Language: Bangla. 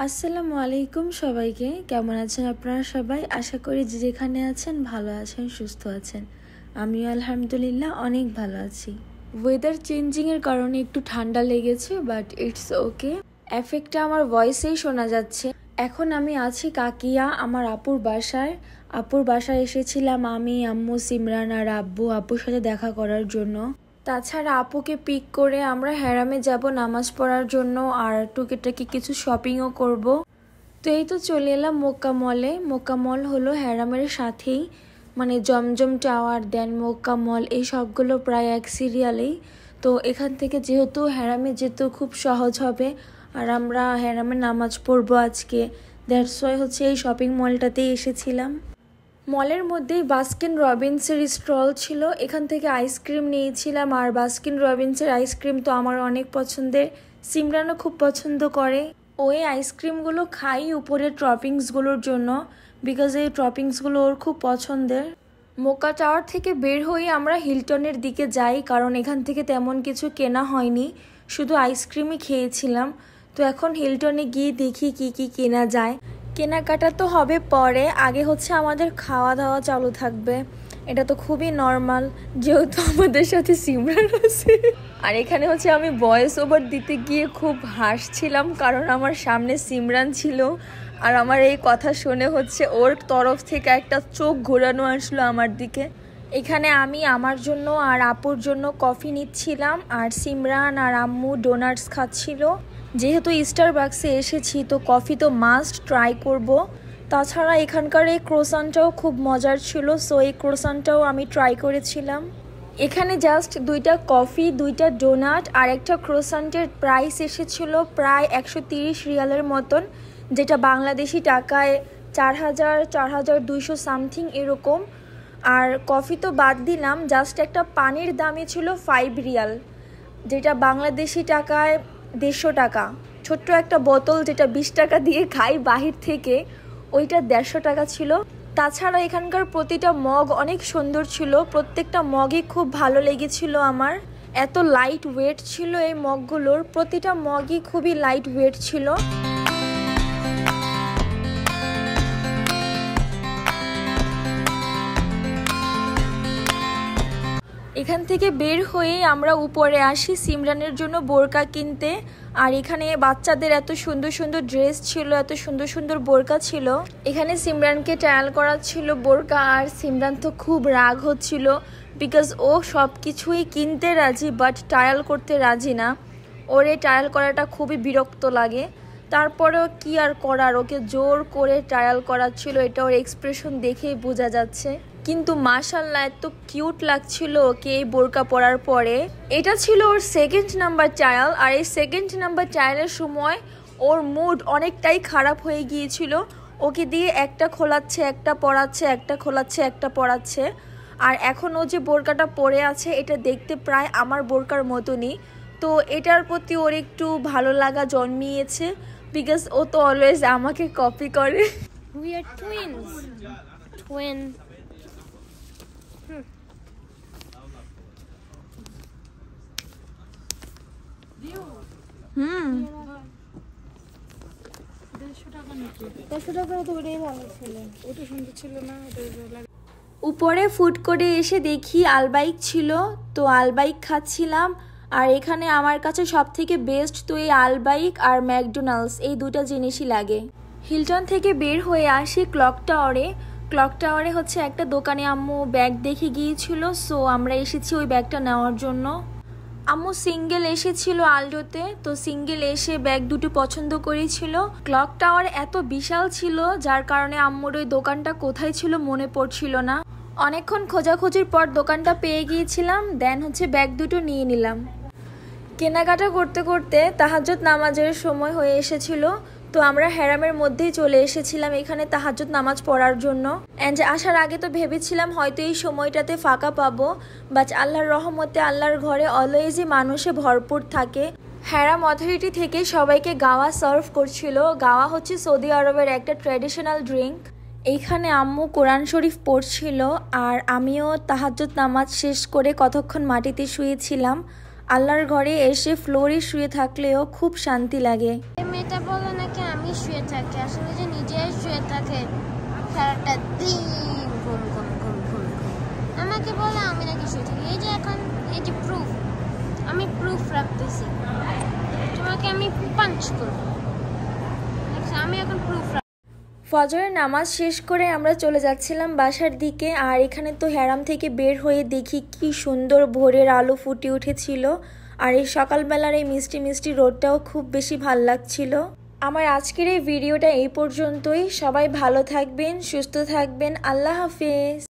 আসসালামু আলাইকুম সবাইকে। কেমন আছেন আপনারা সবাই? আশা করি যে যেখানে আছেন ভালো আছেন, সুস্থ আছেন। আমিও আলহামদুলিল্লাহ অনেক ভালো আছি। ওয়েদার চেঞ্জিংয়ের কারণে একটু ঠান্ডা লেগেছে, বাট ইটস ওকে। এফেক্টটা আমার ভয়েসেই শোনা যাচ্ছে। এখন আমি আছি কাকিয়া আমার আপুর বাসায়। আপুর বাসায় এসেছিলাম আমি, আম্মু, সিমরান আর আপুর সাথে দেখা করার জন্য। তাছাড়া আপুকে পিক করে আমরা হ্যারামে যাব নামাজ পড়ার জন্য, আর টুকিটাকি কিছু শপিংও করব। তো এই তো চলে এলাম মক্কা মলে। মক্কা মল হলো হ্যারামের সাথেই, মানে জমজম টাওয়ার, দেন মক্কা মল, এই সবগুলো প্রায় এক সিরিয়ালেই। তো এখান থেকে যেহেতু হ্যারামে যেতে খুব সহজ হবে, আর আমরা হ্যারামে নামাজ পড়বো আজকে, দ্যাটস ওয়াই হচ্ছে এই শপিং মলটাতেই এসেছিলাম। মলের মধ্যেই বাস্কিন রবিন্সের স্টল ছিল, এখান থেকে আইসক্রিম নিয়েছিলাম। আর বাস্কিন রবিন্সের আইসক্রিম তো আমার অনেক পছন্দের, সিমরানও খুব পছন্দ করে। ওই আইসক্রিমগুলো খাই উপরের টপিংসগুলোর জন্য, বিকজ এই টপিংসগুলো ওর খুব পছন্দের। মোকা টাওয়ার থেকে বের হয়ে আমরা হিলটনের দিকে যাই, কারণ এখান থেকে তেমন কিছু কেনা হয়নি, শুধু আইসক্রিমই খেয়েছিলাম। তো এখন হিলটনে গিয়ে দেখি কি কি কেনা যায়। কেনাকাটা তো হবে পরে, আগে হচ্ছে আমাদের খাওয়া দাওয়া চালু থাকবে। এটা তো খুবই নর্মাল, যেহেতু আমাদের সাথে সিমরান আছে। আর এখানে হচ্ছে আমি ভয়েস ওভার দিতে গিয়ে খুব হাসছিলাম, কারণ আমার সামনে সিমরান ছিল, আর আমার এই কথা শুনে হচ্ছে ওর তরফ থেকে একটা চোখ ঘোরানো আসলো আমার দিকে। এখানে আমি আমার জন্য আর আপুর জন্য কফি নিচ্ছিলাম, আর সিমরান আর আম্মু ডোনাটস খাচ্ছিল। যেহেতু স্টারবাক্সে এসেছি তো কফি তো মাস্ট ট্রাই করব। তাছাড়া এখানকার এই ক্রোসানটাও খুব মজার ছিল, সো এই ক্রোসানটাও আমি ট্রাই করেছিলাম। এখানে জাস্ট 2টা কফি, 2টা ডোনাট আর একটা ক্রোসান্টের প্রাইস এসেছিল প্রায় 130 রিয়ালের মতন, যেটা বাংলাদেশি টাকায় 4,200 সামথিং এরকম। আর কফি তো বাদ দিলাম, জাস্ট একটা পানির দামই ছিল 5 রিয়াল, যেটা বাংলাদেশি টাকায় 150 টাকা। ছোট্ট একটা বোতল যেটা 20 টাকা দিয়ে খাই বাহির থেকে, ওইটা 150 টাকা ছিল। তাছাড়া এখানকার প্রতিটা মগ অনেক সুন্দর ছিল, প্রত্যেকটা মগই খুব ভালো লেগেছিল আমার। এত লাইট ওয়েট ছিল এই মগগুলোর, প্রতিটা মগই খুবই লাইট ওয়েট ছিল। এখান থেকে বের হয়ে আমরা উপরে আসি সিমরানের জন্য বোরকা কিনতে। আর এখানে বাচ্চাদের এত সুন্দর সুন্দর ড্রেস ছিল, এত সুন্দর সুন্দর বোরকা ছিল। এখানে সিমরানকে ট্রায়াল করা ছিল বোরকা, আর সিমরান তো খুব রাগ হচ্ছিল, বিকজ ও সব কিছুই কিনতে রাজি বাট ট্রায়াল করতে রাজি না। ওর এই ট্রায়াল করাটা খুবই বিরক্ত লাগে, তারপরেও কি আর করার, ওকে জোর করে ট্রায়াল করাচ্ছিল, এটা ওর এক্সপ্রেশন দেখেই বোঝা যাচ্ছে। কিন্তু মাশাআল্লাহ এত কিউট লাগছিল ওকে এই বোরকা পরার পরে। এটা ছিল ওর সেকেন্ড নাম্বার ট্রায়াল, আর এই সেকেন্ড নাম্বার ট্রায়ালের সময় ওর মুড অনেকটাই খারাপ হয়ে গিয়েছিল। ওকে দিয়ে একটা খোলাচ্ছে, একটা পরাচ্ছে, একটা খোলাচ্ছে, একটা পরাচ্ছে। আর এখন ও যে বোরকাটা পরে আছে এটা দেখতে প্রায় আমার বোরকার মতনই, তো এটার প্রতি ওর একটু ভালো লাগা জন্মিয়েছে, বিকজ ও তো অলওয়েজ আমাকে কপি করে। We are twins. Twin. উপরে ফুড কোর্টে এসে দেখি আলবাইক ছিল, তো আলবাইক খাচ্ছিলাম। আর এখানে আমার কাছে সব থেকে বেস্ট তো এই আলবাইক আর ম্যাকডোনাল্ডস, এই দুটা জিনিসই লাগে। হিলটন থেকে বের হয়ে আসি ক্লক টাওয়ারে। ক্লক টাওয়ারে হচ্ছে একটা দোকানে আম্মু ব্যাগ দেখে গিয়েছিল, সো আমরা এসেছি ওই ব্যাগটা নেওয়ার জন্য। আম্মু সিঙ্গেল এসেছিল আলডোতে, তো সিঙ্গেল এসে ব্যাগ দুটো পছন্দ করেছিল। ক্লক টাওয়ার এত বিশাল ছিল যার কারণে আম্মুর ওই দোকানটা কোথায় ছিল মনে পড়ছিল না। অনেকক্ষণ খোঁজাখুঁজির পর দোকানটা পেয়ে গিয়েছিলাম, দেন হচ্ছে ব্যাগ দুটো নিয়ে নিলাম। কেনাকাটা করতে করতে তাহাজ্জুদ নামাজের সময় হয়ে এসেছিল, তো আমরা হ্যারামের মধ্যেই চলে এসেছিলাম এখানে তাহাজ্জুদ নামাজ পড়ার জন্য। অ্যান্ড আসার আগে তো ভেবেছিলাম হয়তো এই সময়টাতে ফাঁকা পাবো, বাট আল্লাহর রহমতে আল্লাহর ঘরে অলওয়েজই মানুষে ভরপুর থাকে। হ্যারাম অথরিটি থেকে সবাইকে গাওয়া সার্ভ করছিল। গাওয়া হচ্ছে সৌদি আরবের একটা ট্র্যাডিশনাল ড্রিঙ্ক। এইখানে আম্মু কোরআন শরীফ পড়ছিল, আর আমিও তাহাজ্জুদ নামাজ শেষ করে কতক্ষণ মাটিতে শুয়েছিলাম। আল্লাহর ঘরে এসে ফ্লোরে শুয়ে থাকলেও খুব শান্তি লাগে। মেয়েটা বলে নাকি আমি নাকি শুয়ে থাকে, আসলে যে নিজেই শুয়ে থাকে সারাটা দিন, ঘুম ঘুম ঘুম ঘুম ঘুম। আমাকে বলে আমি নাকি শুয়ে থাকি। এই যে এখন এই যে প্রুফ, আমি প্রুফ রাখতেছি, তোমাকে আমি পাঞ্চ করবো। আচ্ছা, আমি এখন প্রুফ। ফজরের নামাজ শেষ করে আমরা চলে যাচ্ছিলাম বাসার দিকে। আর এখানে তো হ্যারাম থেকে বের হয়ে দেখি কি সুন্দর ভোরের আলো ফুটে উঠেছিল। আর এই সকালবেলার এই মিষ্টি মিষ্টি রোদটাও খুব বেশি ভাল লাগছিল। আমার আজকের এই ভিডিওটা এই পর্যন্তই। সবাই ভালো থাকবেন, সুস্থ থাকবেন। আল্লাহ হাফেজ।